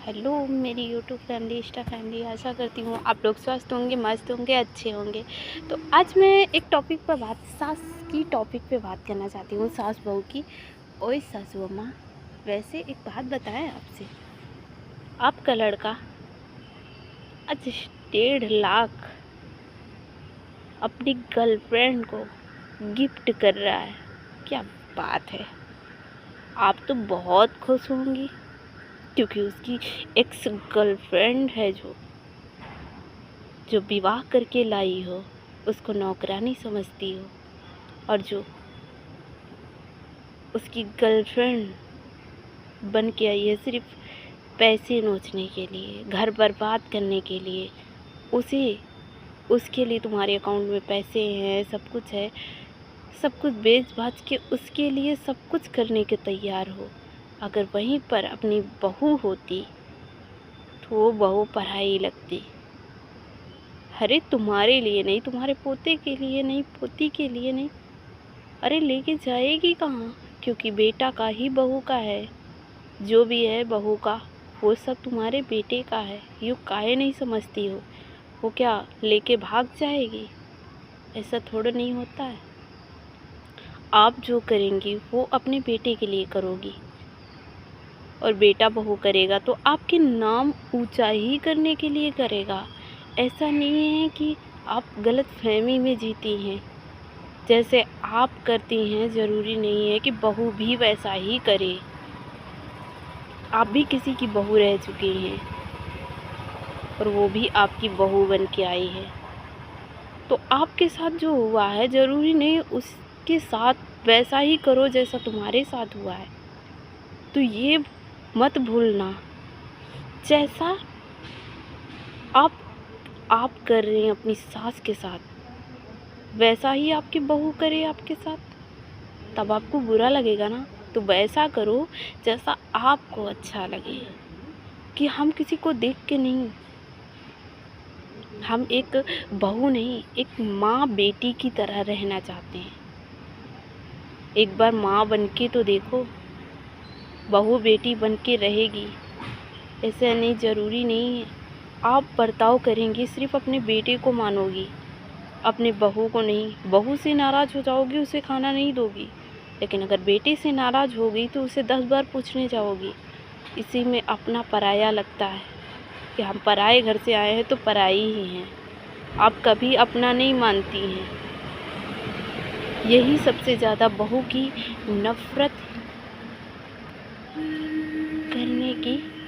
Hello मेरी YouTube family, Insta family. आशा करती हूँ आप लोग स्वस्थ होंगे, मस्त होंगे, अच्छे होंगे। तो आज मैं एक टॉपिक पर सास की टॉपिक पे बात करना चाहती हूँ, सास बहू की। ओए सासू अम्मा, वैसे एक बात बताएं आपसे, आपका लड़का आज 1.5 लाख अपनी गर्लफ्रेंड को गिफ्ट कर रहा है। क्या बात है, आप तो बहुत खुश होंगी क्योंकि उसकी एक्स गर्लफ्रेंड है जो विवाह करके लाई हो, उसको नौकरानी समझती हो, और जो उसकी गर्लफ्रेंड बन के आई है सिर्फ पैसे नोचने के लिए, घर बर्बाद करने के लिए। उसके लिए तुम्हारे अकाउंट में पैसे हैं, सब कुछ है, सब कुछ बेच बाच के उसके लिए सब कुछ करने के तैयार हो। अगर वहीं पर अपनी बहू होती तो वो बहू पराई लगती। अरे तुम्हारे लिए नहीं, तुम्हारे पोते के लिए नहीं, पोती के लिए नहीं, अरे लेके जाएगी कहाँ? क्योंकि बेटा का ही बहू का है, जो भी है बहू का वो सब तुम्हारे बेटे का है। यूँ काहे नहीं समझती हो? वो क्या लेके भाग जाएगी? ऐसा थोड़ा नहीं होता है। आप जो करेंगी वो अपने बेटे के लिए करोगी, और बेटा बहू करेगा तो आपके नाम ऊंचा ही करने के लिए करेगा। ऐसा नहीं है कि आप गलत फहमी में जीती हैं। जैसे आप करती हैं ज़रूरी नहीं है कि बहू भी वैसा ही करे। आप भी किसी की बहू रह चुकी हैं और वो भी आपकी बहू बन के आई है। तो आपके साथ जो हुआ है ज़रूरी नहीं उसके साथ वैसा ही करो जैसा तुम्हारे साथ हुआ है। तो ये मत भूलना, जैसा आप कर रहे हैं अपनी सास के साथ, वैसा ही आपकी बहू करे आपके साथ। तब आपको बुरा लगेगा ना। तो वैसा करो जैसा आपको अच्छा लगे। कि हम किसी को देख के नहीं, हम एक बहू नहीं, एक माँ बेटी की तरह रहना चाहते हैं। एक बार माँ बन के तो देखो, बहू बेटी बन के रहेगी। ऐसा नहीं, ज़रूरी नहीं है आप बर्ताव करेंगी सिर्फ अपने बेटे को मानोगी, अपने बहू को नहीं। बहू से नाराज़ हो जाओगी, उसे खाना नहीं दोगी, लेकिन अगर बेटे से नाराज़ होगी तो उसे 10 बार पूछने जाओगी। इसी में अपना पराया लगता है कि हम पराए घर से आए हैं तो पराई ही हैं। आप कभी अपना नहीं मानती हैं। यही सबसे ज़्यादा बहू की नफ़रत करने की